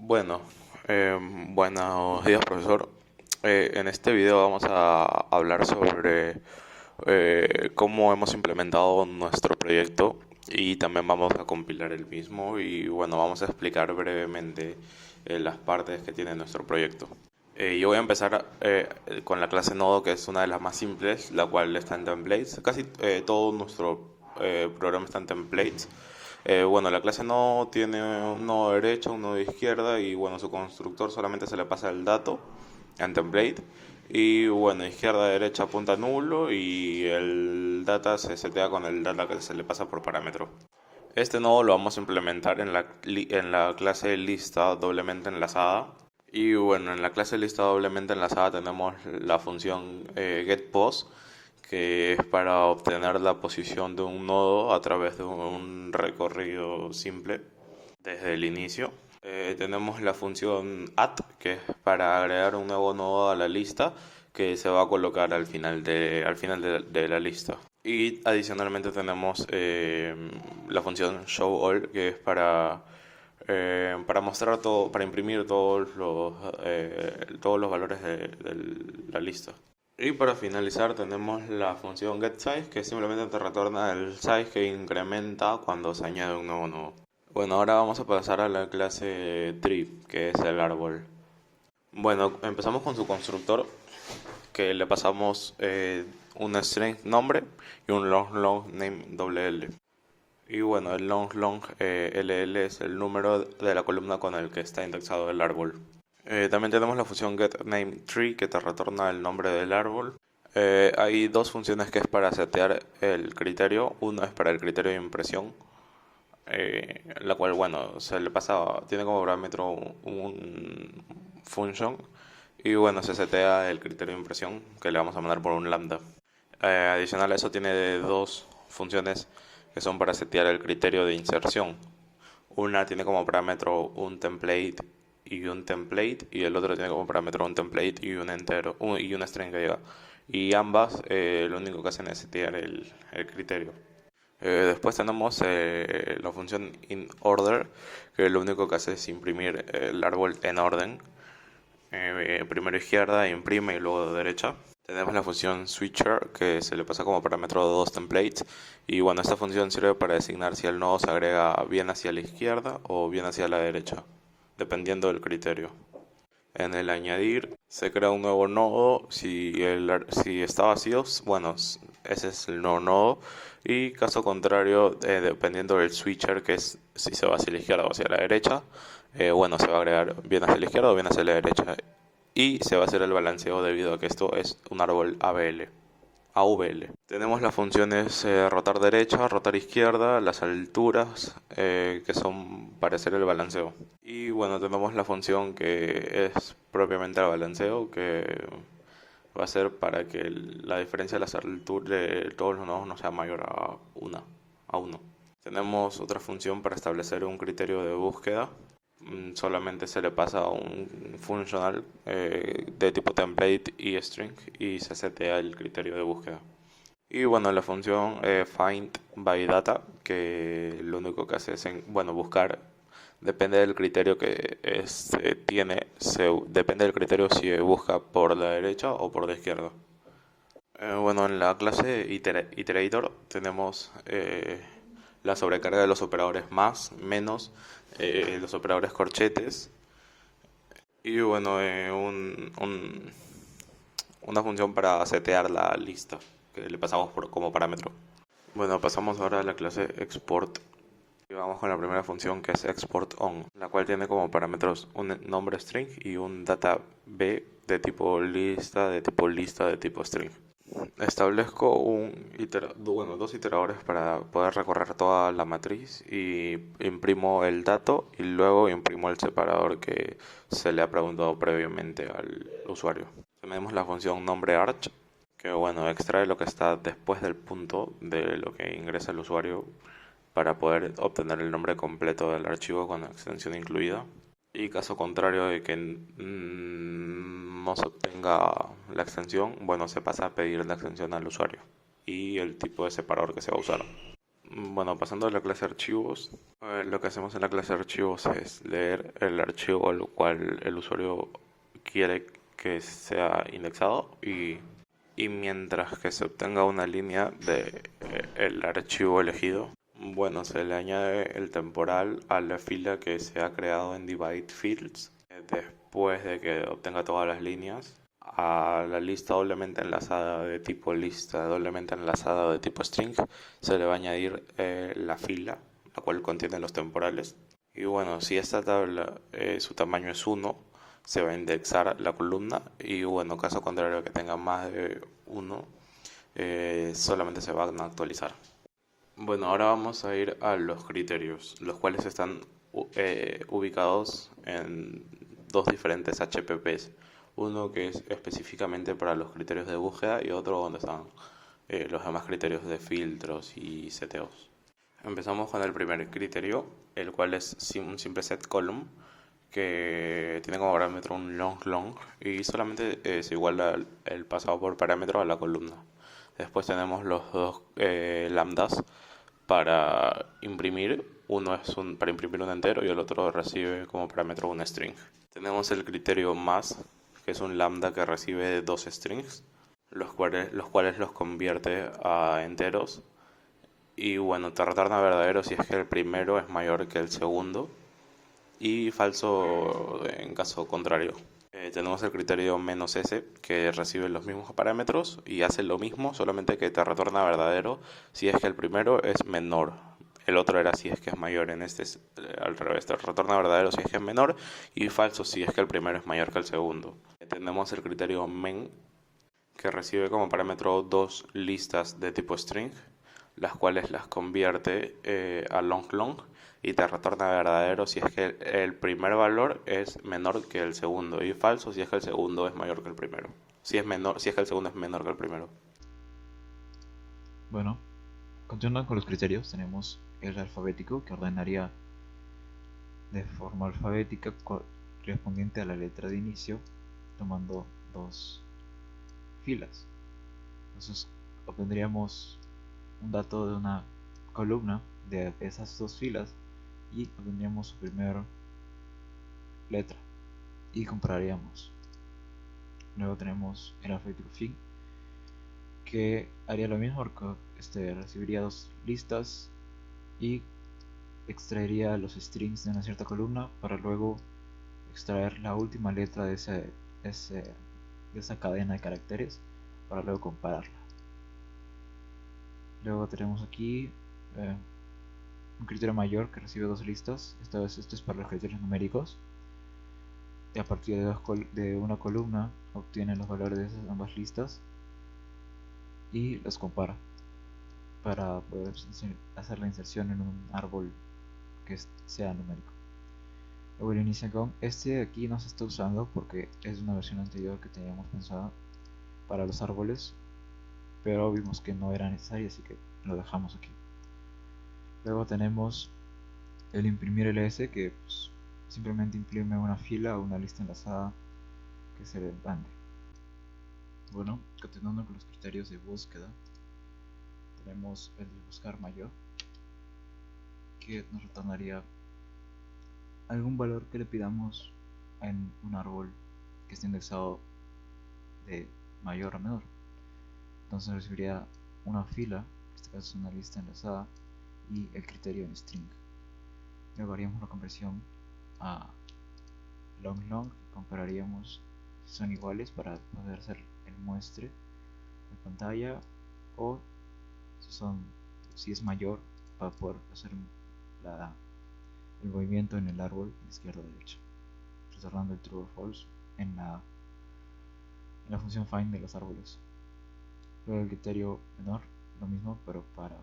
Bueno, buenos días, profesor. En este video vamos a hablar sobre cómo hemos implementado nuestro proyecto y también vamos a compilar el mismo y bueno, vamos a explicar brevemente las partes que tiene nuestro proyecto. Yo voy a empezar con la clase nodo, que es una de las más simples, la cual está en templates. Casi todo nuestro programa está en templates. Bueno, la clase no tiene un nodo derecho, un nodo izquierda y bueno, su constructor solamente se le pasa el dato en template. Y bueno, izquierda, derecha, punta nulo y el data se setea con el data que se le pasa por parámetro. Este nodo lo vamos a implementar en la clase lista doblemente enlazada. Y bueno, en la clase lista doblemente enlazada tenemos la función getPos, que es para obtener la posición de un nodo a través de un recorrido simple desde el inicio. Tenemos la función add, que es para agregar un nuevo nodo a la lista que se va a colocar al final de la lista. Y adicionalmente tenemos la función showAll, que es para mostrar todo, para imprimir todos los valores de la lista. Y para finalizar tenemos la función getSize, que simplemente te retorna el size que incrementa cuando se añade un nuevo nodo. Bueno, ahora vamos a pasar a la clase tree, que es el árbol. Bueno, empezamos con su constructor, que le pasamos un string nombre y un long name ll. Y bueno, el long ll es el número de la columna con el que está indexado el árbol. También tenemos la función getNameTree, que te retorna el nombre del árbol. Hay dos funciones que es para setear el criterio. Una es para el criterio de impresión, la cual, bueno, se le pasa, tiene como parámetro un function y bueno, se setea el criterio de impresión que le vamos a mandar por un lambda. Adicional a eso tiene dos funciones que son para setear el criterio de inserción. Una tiene como parámetro un template y el otro tiene como parámetro un template y un entero y una string que llega. Y ambas lo único que hacen es setear el criterio. Después tenemos la función inOrder, que lo único que hace es imprimir el árbol en orden. Primero izquierda, imprime y luego derecha. Tenemos la función switcher, que se le pasa como parámetro dos templates. Y bueno, esta función sirve para designar si el nodo se agrega bien hacia la izquierda o bien hacia la derecha, dependiendo del criterio. En el añadir se crea un nuevo nodo. Si está vacío, bueno, ese es el nuevo nodo. Y caso contrario, dependiendo del switcher, que es si se va hacia la izquierda o hacia la derecha, bueno, se va a agregar bien hacia la izquierda o bien hacia la derecha. Y se va a hacer el balanceo debido a que esto es un árbol AVL. Tenemos las funciones rotar derecha, rotar izquierda, las alturas, que son para hacer el balanceo. Y bueno, tenemos la función que es propiamente el balanceo, que va a ser para que la diferencia de las alturas de todos los nodos no sea mayor a 1. Tenemos otra función para establecer un criterio de búsqueda. Solamente se le pasa un funcional de tipo template y string y se setea el criterio de búsqueda. Y bueno, la función find by data, que lo único que hace es buscar, depende del criterio que tiene, depende del criterio si busca por la derecha o por la izquierda. Bueno, en la clase iterator tenemos la sobrecarga de los operadores más, menos, los operadores corchetes y bueno, una función para setear la lista que le pasamos como parámetro. Bueno, pasamos ahora a la clase export y vamos con la primera función, que es export on, la cual tiene como parámetros un nombre string y un data b de tipo lista, de tipo string. Establezco dos iteradores para poder recorrer toda la matriz y imprimo el dato y luego imprimo el separador que se le ha preguntado previamente al usuario. Tenemos la función nombreArch, que bueno, extrae lo que está después del punto de lo que ingresa el usuario para poder obtener el nombre completo del archivo con la extensión incluida. Y caso contrario de que no se obtenga la extensión, bueno, se pasa a pedir la extensión al usuario y el tipo de separador que se va a usar. Bueno, pasando a la clase archivos, lo que hacemos en la clase archivos es leer el archivo al cual el usuario quiere que sea indexado y mientras que se obtenga una línea de el archivo elegido, bueno, se le añade el temporal a la fila que se ha creado en divide fields. Después de que obtenga todas las líneas, a la lista doblemente enlazada de tipo lista doblemente enlazada de tipo string se le va a añadir la fila, la cual contiene los temporales. Y bueno, si esta tabla su tamaño es 1, se va a indexar la columna y bueno, caso contrario que tenga más de 1, solamente se van a actualizar. Bueno, ahora vamos a ir a los criterios, los cuales están ubicados en dos diferentes HPPs. Uno que es específicamente para los criterios de búsqueda y otro donde están los demás criterios de filtros y seteos. Empezamos con el primer criterio, el cual es un simple set column que tiene como parámetro un long y solamente se iguala el pasado por parámetro a la columna. Después tenemos los dos lambdas para imprimir. Uno es para imprimir un entero y el otro recibe como parámetro un string. Tenemos el criterio más, que es un lambda que recibe dos strings, los cuales los convierte a enteros. Y bueno, te retorna verdadero si es que el primero es mayor que el segundo y falso en caso contrario. Tenemos el criterio "-s", que recibe los mismos parámetros y hace lo mismo, solamente que te retorna verdadero si es que el primero es menor. El otro era si es que es mayor, en este es al revés, te retorna verdadero si es que es menor y falso si es que el primero es mayor que el segundo. Tenemos el criterio "men", que recibe como parámetro dos listas de tipo string, las cuales las convierte a long y te retorna verdadero si es que el primer valor es menor que el segundo y falso si es que el segundo es mayor que el primero. Si es que el segundo es menor que el primero. Bueno, continuando con los criterios, tenemos el alfabético que ordenaría de forma alfabética correspondiente a la letra de inicio, tomando dos filas. Entonces obtendríamos un dato de una columna de esas dos filas y obtendríamos su primera letra y compararíamos. Luego tenemos el alfabético fin, que haría lo mismo, recibiría dos listas y extraería los strings de una cierta columna para luego extraer la última letra de esa cadena de caracteres para luego compararla. Luego tenemos aquí un criterio mayor que recibe dos listas. Esta vez esto es para los criterios numéricos. Y a partir de una columna obtiene los valores de esas ambas listas y los compara para poder hacer la inserción en un árbol que sea numérico. Luego el inicia con este de aquí no se está usando porque es una versión anterior que teníamos pensada para los árboles, pero vimos que no era necesario, así que lo dejamos aquí. Luego tenemos el imprimir ls, que pues, simplemente imprime una fila o una lista enlazada que se le expande. Bueno, continuando con los criterios de búsqueda, tenemos el de buscar mayor, que nos retornaría algún valor que le pidamos en un árbol que esté indexado de mayor a menor. Entonces recibiría una fila, en este caso es una lista enlazada, y el criterio en string. Luego haríamos la conversión a long, compararíamos si son iguales para poder hacer el muestre de pantalla, o si es mayor para poder hacer el movimiento en el árbol de izquierda a derecha, retornando el true o false en la función find de los árboles. Luego el criterio menor, lo mismo, pero para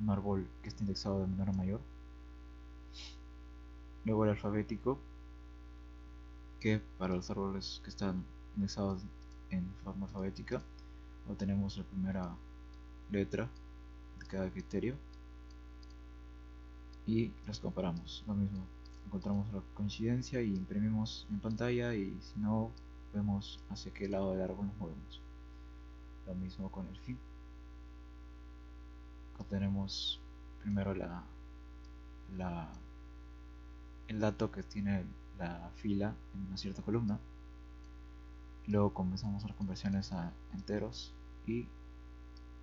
un árbol que esté indexado de menor a mayor. Luego el alfabético, que para los árboles que están indexados en forma alfabética obtenemos la primera letra de cada criterio y los comparamos. Lo mismo, encontramos la coincidencia y imprimimos en pantalla, y si no, vemos hacia qué lado del árbol nos movemos. Lo mismo con el fin. Obtenemos primero la, el dato que tiene la fila en una cierta columna. Luego comenzamos a hacer conversiones a enteros y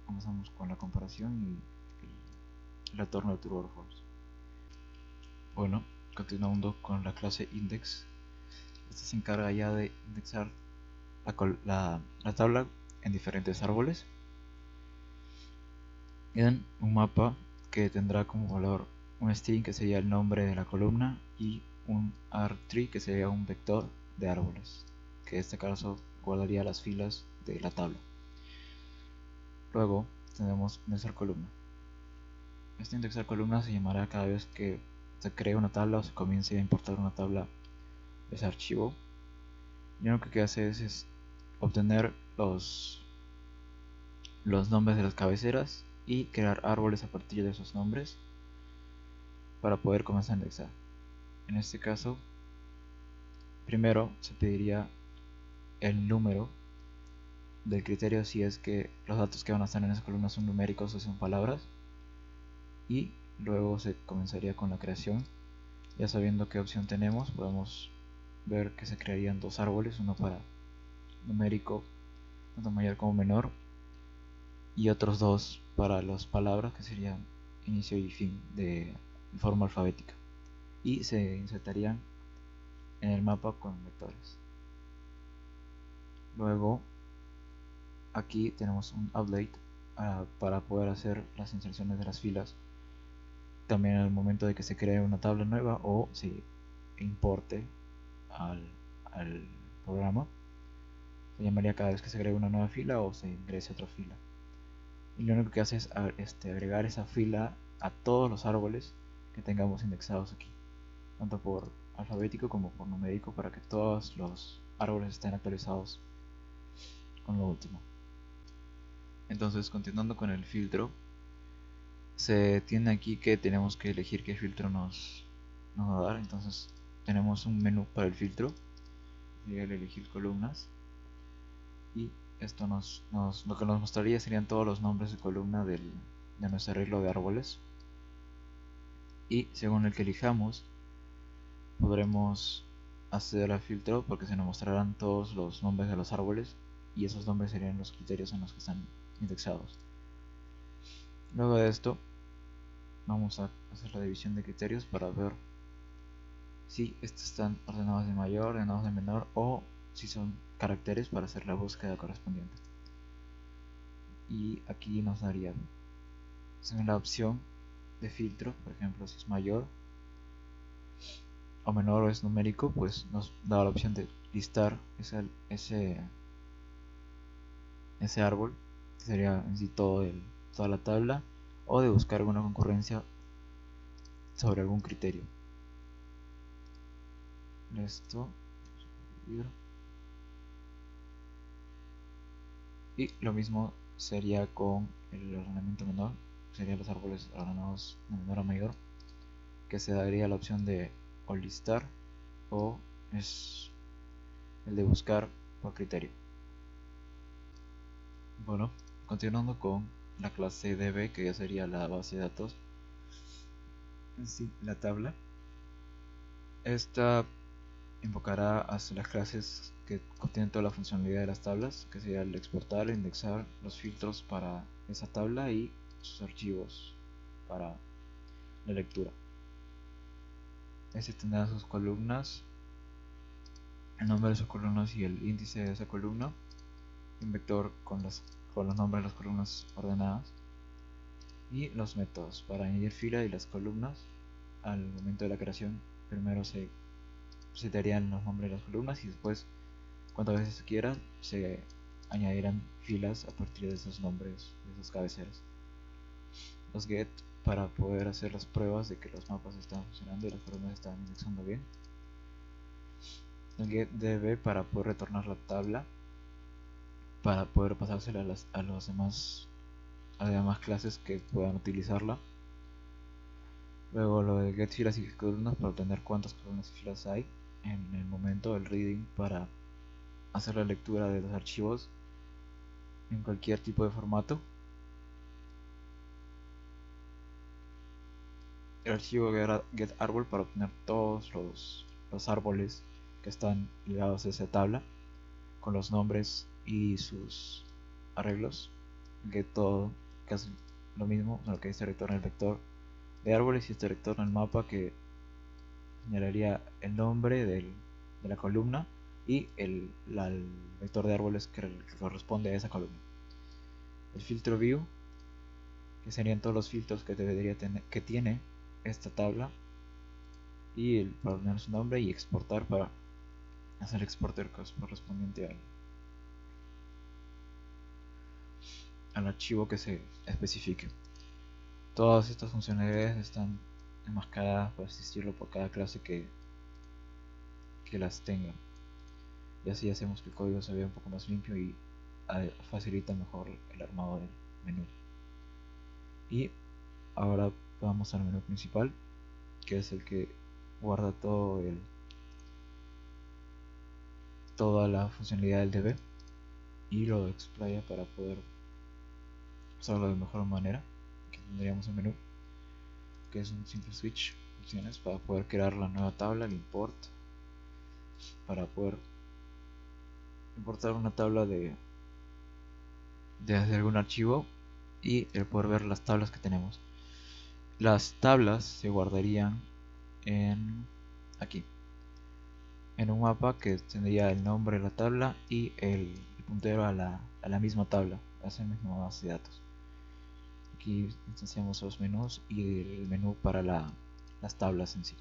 comenzamos con la comparación y el retorno de true or false. Bueno, continuando con la clase index. Esta se encarga ya de indexar la tabla en diferentes árboles en un mapa que tendrá como valor un string que sería el nombre de la columna y un argtree que sería un vector de árboles, que en este caso guardaría las filas de la tabla. Luego tenemos indexar columna. Este indexar columna se llamará cada vez que se cree una tabla o se comience a importar una tabla de ese archivo. Y lo único que hace es obtener los nombres de las cabeceras y crear árboles a partir de esos nombres para poder comenzar a indexar. En este caso, primero se pediría el número del criterio si es que los datos que van a estar en esa columna son numéricos o son palabras, y luego se comenzaría con la creación. Ya sabiendo qué opción tenemos, podemos ver que se crearían dos árboles, uno para numérico tanto mayor como menor y otros dos para las palabras, que serían inicio y fin de forma alfabética, y se insertarían en el mapa con vectores. Luego aquí tenemos un update para poder hacer las inserciones de las filas también al momento de que se cree una tabla nueva o se importe al programa. Se llamaría cada vez que se agregue una nueva fila o se ingrese otra fila. Y lo único que hace es agregar esa fila a todos los árboles que tengamos indexados aquí, tanto por alfabético como por numérico, para que todos los árboles estén actualizados con lo último. Entonces, continuando con el filtro, se tiene aquí que tenemos que elegir qué filtro nos va a dar. Entonces tenemos un menú para el filtro, sería el elegir columnas, y esto lo que nos mostraría serían todos los nombres de columna de nuestro arreglo de árboles, y según el que elijamos podremos acceder al filtro porque se nos mostrarán todos los nombres de los árboles y esos nombres serían los criterios en los que están indexados. Luego de esto vamos a hacer la división de criterios para ver si estos están ordenados de mayor, ordenados de menor, o si son caracteres para hacer la búsqueda correspondiente. Y aquí nos daría, según la opción de filtro, por ejemplo, si es mayor o menor o es numérico, pues nos da la opción de listar ese árbol, que sería en sí toda la tabla, o de buscar alguna concurrencia sobre algún criterio. Esto, y lo mismo sería con el ordenamiento menor, serían los árboles ordenados de menor a mayor, que se daría la opción de o listar o es el de buscar por criterio. Bueno, continuando con la clase DB, que ya sería la base de datos, en sí, la tabla. Esta invocará hacia las clases que contienen toda la funcionalidad de las tablas, que sería el exportar, indexar, los filtros para esa tabla y sus archivos para la lectura. Este tendrá sus columnas, el nombre de sus columnas y el índice de esa columna, un vector con los nombres de las columnas ordenadas, y los métodos para añadir fila y las columnas. Al momento de la creación, primero se darían los nombres de las columnas y después, cuantas veces se quiera, se añadirán filas a partir de esos nombres, de esas cabeceras. Los get para poder hacer las pruebas de que los mapas están funcionando y las columnas están indexando bien. El get db para poder retornar la tabla, para poder pasársela a las demás clases que puedan utilizarla. Luego lo de get filas y columnas para obtener cuántas columnas y filas hay en el momento del reading, para hacer la lectura de los archivos en cualquier tipo de formato. el archivo getArbol para obtener todos los árboles que están ligados a esa tabla con los nombres y sus arreglos. GetTodo, que es lo mismo, solo que este retorna el vector de árboles y este retorna el mapa que señalaría el nombre de la columna y el vector de árboles que corresponde a esa columna. El filtro view, que serían todos los filtros que tiene esta tabla, y para poner su nombre y exportar para hacer exporter correspondiente al archivo que se especifique. Todas estas funcionalidades están enmascaradas, por así decirlo, por cada clase que las tenga, y así hacemos que el código se vea un poco más limpio y facilita mejor el armado del menú. Y ahora vamos al menú principal, que es el que guarda toda la funcionalidad del DB y lo explaya para poder usarlo de mejor manera. Aquí tendríamos el menú, que es un simple switch, opciones para poder crear la nueva tabla, el import, para poder importar una tabla de algún archivo y el poder ver las tablas que tenemos. Las tablas se guardarían aquí en un mapa que tendría el nombre de la tabla y el puntero a la misma tabla, a esa misma base de datos. Aquí instanciamos los menús y el menú para las tablas en sí.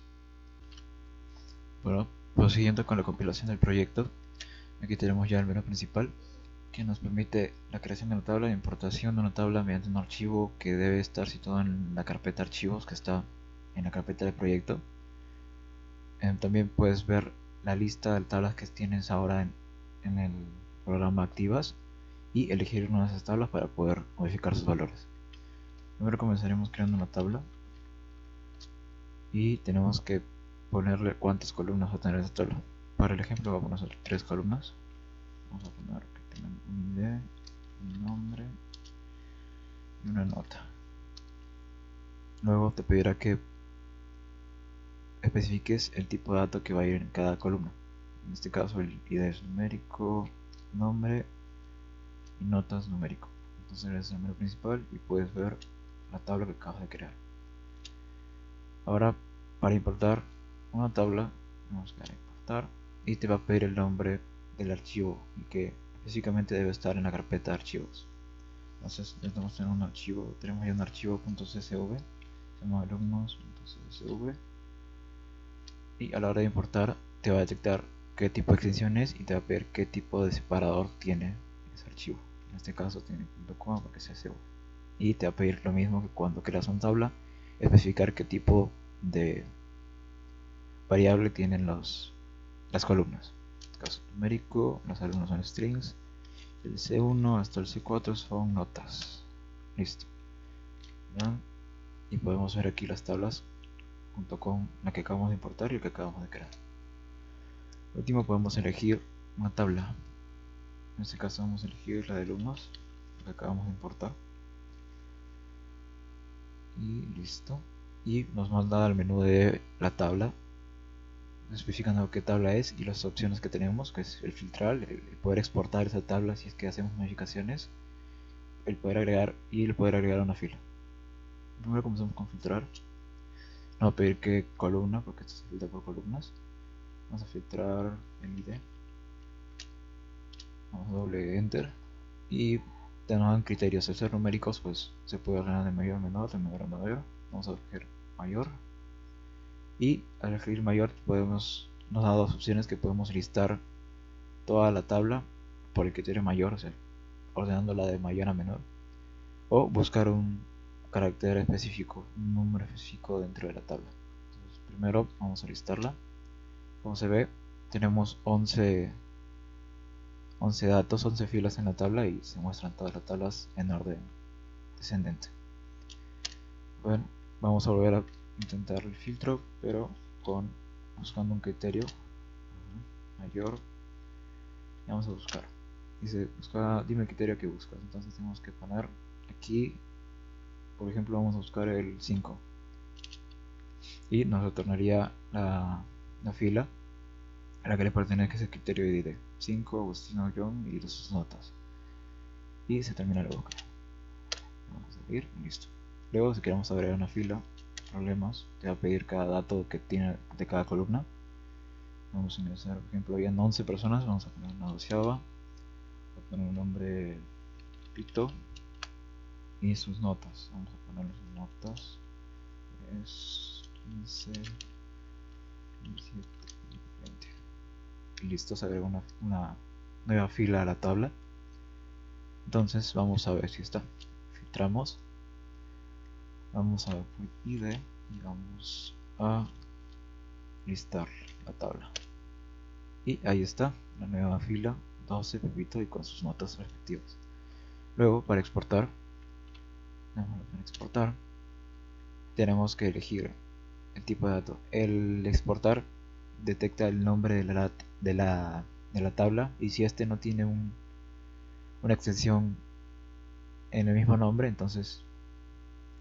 Bueno, prosiguiendo con la compilación del proyecto, aquí tenemos ya el menú principal, que nos permite la creación de una tabla e importación de una tabla mediante un archivo que debe estar situado en la carpeta archivos que está en la carpeta de proyecto. También puedes ver la lista de tablas que tienes ahora en el programa activas y elegir una de esas tablas para poder modificar sus valores. Primero comenzaremos creando una tabla y tenemos que ponerle cuántas columnas va a tener esa tabla. Para el ejemplo vamos a hacer 3 columnas. Vamos a poner que tengan un ID, un nombre y una nota. Luego te pedirá que especifiques el tipo de dato que va a ir en cada columna. En este caso el ID es numérico, nombre y notas numérico. Entonces es el menú principal y puedes ver la tabla que acabas de crear. Ahora, para importar una tabla, vamos a dar a importar y te va a pedir el nombre del archivo y que específicamente debe estar en la carpeta de archivos. Entonces ya tenemos un archivo, tenemos ya un archivo .csv, se llama alumnos.csv, y a la hora de importar te va a detectar qué tipo de extensión es y te va a pedir qué tipo de separador tiene ese archivo. En este caso tiene .coma porque es csv, y te va a pedir lo mismo que cuando creas una tabla, especificar qué tipo de variable tienen las columnas. En este caso numérico, los alumnos son strings, el C1 hasta el C4 son notas. Listo. ¿Bien? Y podemos ver aquí las tablas junto con la que acabamos de importar y el que acabamos de crear. Por último podemos elegir una tabla. En este caso vamos a elegir la de alumnos, la que acabamos de importar. Y listo. Y nos manda al menú de la tabla, especificando qué tabla es y las opciones que tenemos, que es el filtrar, el poder exportar esa tabla si es que hacemos modificaciones, el poder agregar y el poder agregar una fila. Primero comenzamos con filtrar. Nos va a pedir qué columna, porque esto se filtra por columnas. Vamos a filtrar el ID. Vamos a doble enter y te nos dan criterios. Al ser numéricos, pues se puede ordenar de mayor a menor, de menor a mayor. Vamos a escoger mayor, y al elegir mayor nos da dos opciones, que podemos listar toda la tabla por el criterio mayor, o sea, ordenándola de mayor a menor, o buscar un carácter específico, un número específico dentro de la tabla. Entonces, primero vamos a listarla. Como se ve, tenemos 11 datos, 11 filas en la tabla, y se muestran todas las tablas en orden descendente. Bueno, vamos a volver a intentar el filtro, pero buscando un criterio mayor. Y vamos a buscar. Dice, dime el criterio que buscas. Entonces tenemos que poner aquí, por ejemplo, vamos a buscar el 5. y nos retornaría la fila a la que le pertenece ese criterio ID 5 Agustino John y sus notas, y se termina la búsqueda. Vamos a salir, listo. Luego, si queremos agregar una fila, problemas, te va a pedir cada dato que tiene de cada columna. Vamos a ingresar, por ejemplo, habían 11 personas, vamos a poner una doceava, voy a poner un nombre Pito y sus notas, vamos a poner sus notas, es 15, 17, 20. Listo, se agrega una nueva fila a la tabla. Entonces vamos a ver si está. Filtramos, vamos a ver por ID y vamos a listar la tabla. Y ahí está la nueva fila 12 Pepito y con sus notas respectivas. Luego, para exportar, tenemos que elegir el tipo de dato. El exportar detecta el nombre de la tabla, y si este no tiene una extensión en el mismo nombre, entonces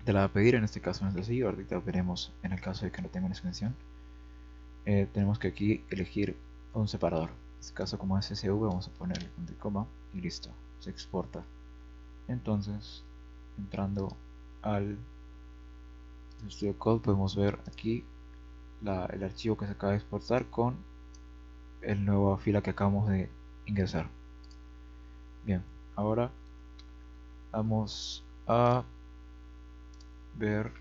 te la va a pedir. En este caso no es así, ahorita veremos en el caso de que no tenga una extensión. Tenemos que aquí elegir un separador. En este caso, como es SV, vamos a ponerle punto y coma y listo, se exporta. Entonces, entrando al Studio Code, podemos ver aquí el archivo que se acaba de exportar con el nueva fila que acabamos de ingresar. Bien, ahora vamos a ver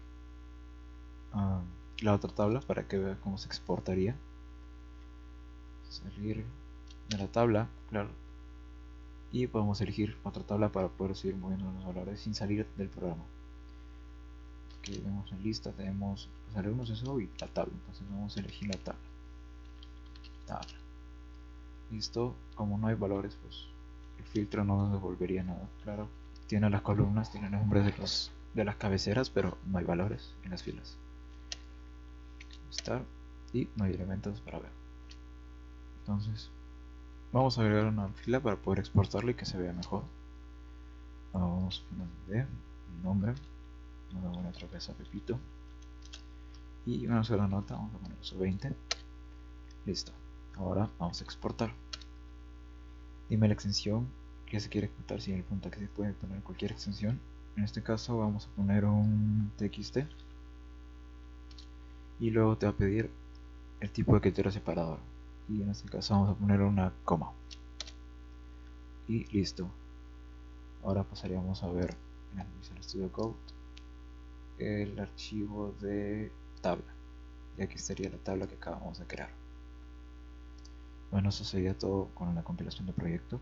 la otra tabla para que vean cómo se exportaría. Salir de la tabla, claro, y podemos elegir otra tabla para poder seguir moviendo los valores sin salir del programa. Aquí vemos en lista, tenemos los alumnos eso y la tabla, entonces vamos a elegir la tabla. Listo, como no hay valores, pues el filtro no nos devolvería nada. Claro, tiene las columnas, tiene los nombres de las cabeceras, pero no hay valores en las filas. Listar, y no hay elementos para ver. Entonces vamos a agregar una fila para poder exportarlo y que se vea mejor. Vamos a poner el nombre, vamos a poner otra vez a Pepito y una sola nota, vamos a poner eso 20. Listo, ahora vamos a exportar. Dime la extensión que se quiere exportar, si el punto que se puede poner cualquier extensión. En este caso vamos a poner un txt y luego te va a pedir el tipo de criterio separador, y en este caso vamos a poner una coma y listo. Ahora pasaríamos a ver en el Visual Studio Code el archivo de tabla, y aquí estaría la tabla que acabamos de crear. Bueno, eso sería todo con la compilación del proyecto.